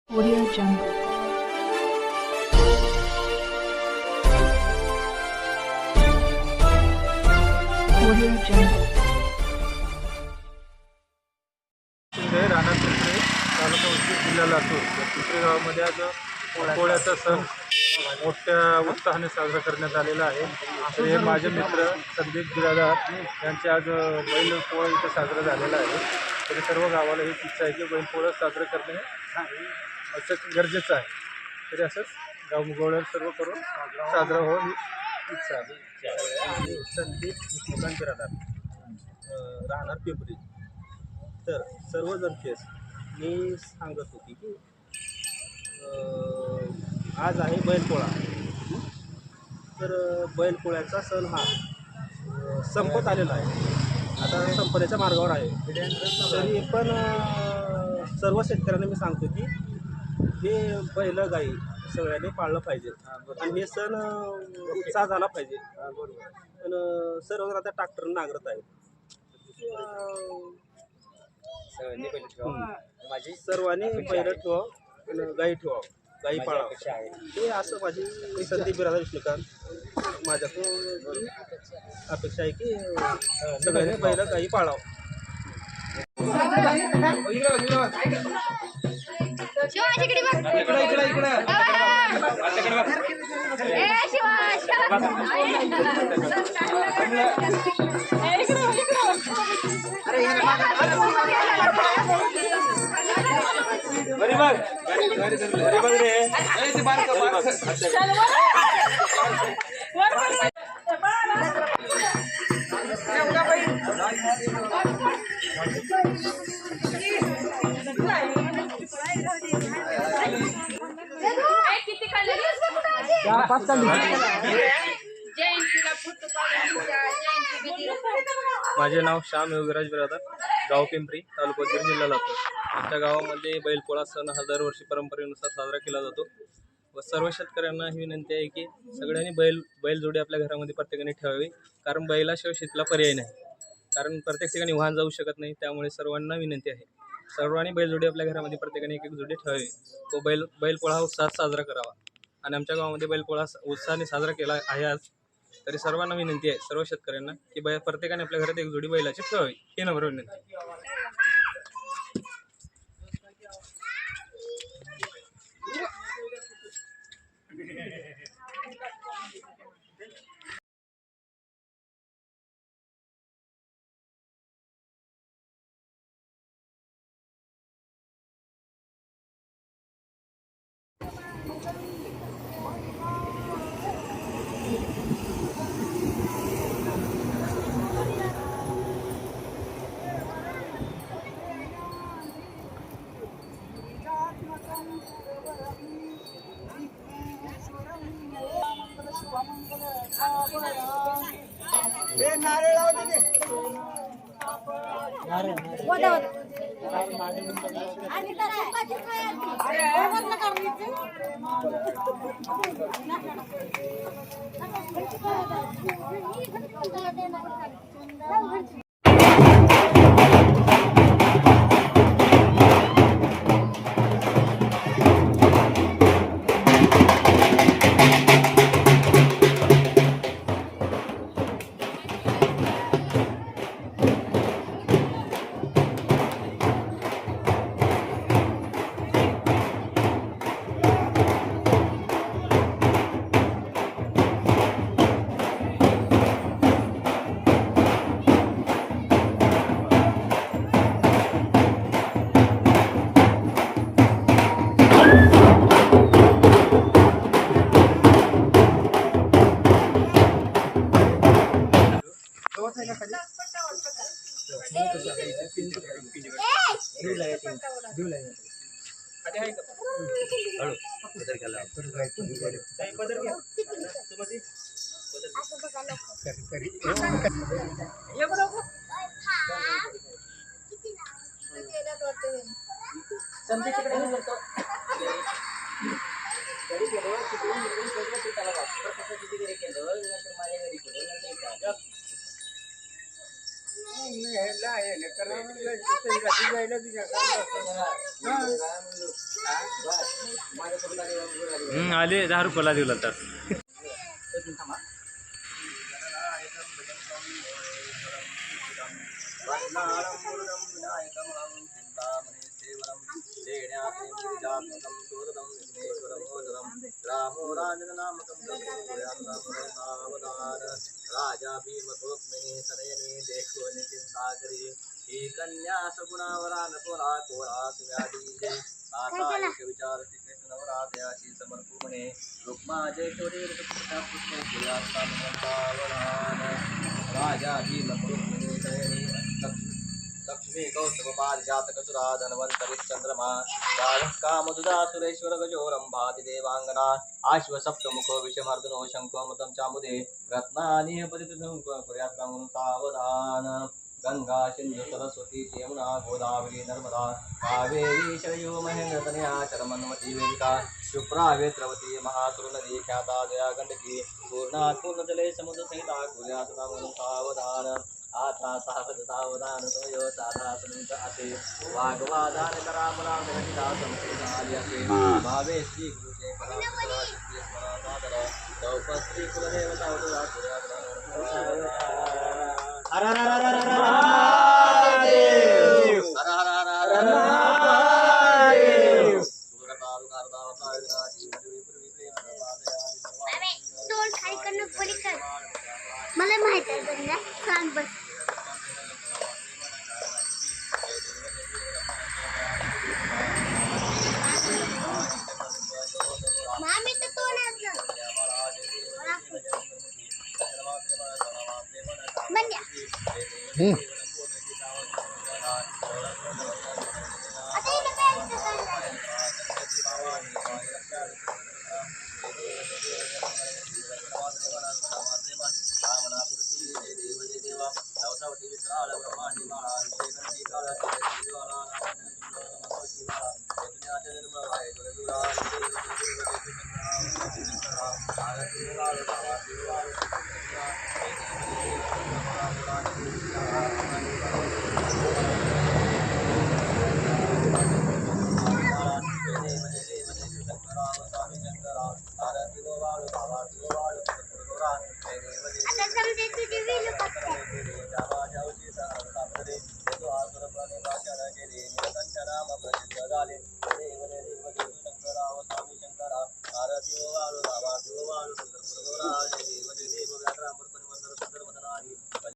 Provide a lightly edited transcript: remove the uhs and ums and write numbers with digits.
Audio Jungle. Audio Jungle. Shinde Rana Pimpri तालुका उदगीर जिल्हा लातूर या पिंपरी गावामध्ये आज पोळ्याचा सण मोठ्या उत्साहाने साजरा करण्यात आलेला आहे. तर हे माझे मित्र संदीप बिरादार यांचे आज बैल पोळा इथं साजरा झालेला आहे. तरी सर्व गावाला ही इच्छा आहे की बैल पोळा साजरा करणे असं गरजेचं आहे. तरी असंच गावगोळ्या सर्व करून साजरा हो ही इच्छा आहे. संदीप बिरादार राहणार पिंपरी. तर सर्वजण तेच मी सांगत होती की आज आहे बैलपोळा. तर बैलपोळ्याचा सण हा संपत आलेला आहे, आता संपण्याच्या मार्गावर आहे. तरी पण सर्व शेतकऱ्यांना मी सांगतो की हे बैल गाई सगळ्यांनी पाळलं पाहिजे आणि हे सण उत्साह झाला पाहिजे. पण सर्वजण आता ट्रॅक्टर नांगरत आहेत. माझी सर्वांनी बैल ठेवा, गाई ठेवा, गाई पाळा. हे असं माझी संदीप बिरादार विष्णुकांत माझ्याकडून अपेक्षा आहे की सगळ्यांनी बैल गाई पाळावं. माझे नाव श्याम योगराज बिरादार, गाव पिंपरी, तालुका उदगीर, जिल्हा लातूर. आमच्या गावामध्ये बैलपोळा सण हा दरवर्षी परंपरेनुसार साजरा केला जातो व सर्व शेतकऱ्यांना ही विनंती आहे की सगळ्यांनी बैलजोडी आपल्या घरामध्ये प्रत्येकाने ठेवावी. कारण बैलाशिवाय शेतीला पर्याय नाही. कारण प्रत्येक ठिकाणी वाहन जाऊ शकत नाही. त्यामुळे सर्वांना विनंती आहे सर्वांनी बैलजोडी आपल्या घरामध्ये प्रत्येकाने एक जोडी ठेवावी व बैलपोळा हा उत्साहात साजरा करावा. आणि आमच्या गावामध्ये बैलपोळा उत्साहाने साजरा केला आहे आज. तरी सर्वांना विनंती आहे, सर्व शेतकऱ्यांना, की प्रत्येकाने आपल्या घरात एक जोडी बैलाची ठेवावी. ही नम्र विनंती. ह्याला आले 10 रुपयाला दिला तर राजा भीमकृष्मिनी सनयनी देखो निचिंता करी ही कन्या सगुणावरा नकोरा कोरा सुव्याधीजे आता एक विचार श्रीकृष्ण नवरात्याची समर्पू म्हणे रुक्मा जय छोरी पुष्पे राजा भीमकृष्मिनी सनयनी लक्ष्मी कौस्तुभपाल जातक सुरा धन्वंतरी चंद्रमा कामधुदा सुरेश्वर गजोरंभाति देवांगना आश्व सप्तमुखो विषमर्दनो शंखोमतं चामुदे रत्नानि पतितं कुर्यात्तं सावधान गंगा सिंधु सरस्वती यमुना गोदावरी नर्मदा कावेरी शरयो महेन्द्रतनया चरमन्वती वेदिका शुभ्रा वेत्रवती महासुरनदी ख्याता जया गंडकी पूर्णात् पूर्णजले समुद्र सहिता कुर्यात्तं सावधान आता सावधान तयो साधा समित असे वाग्वादान करामला घटिता संपूर्णालियसे भावे श्री गुरुचे परात्परा शक्ती स्मरणादर दौपस्त्री कुलदेवता उदरा हर हर हर हर हर महादेव हर हर हर हर हर महादेव सुरताल कारदावता विराजी पूर्वी प्रेम दोन खाली करणं पलीकड मला माहित आहे बंदा सांग बस मामी तर तो नाचलं बंद्या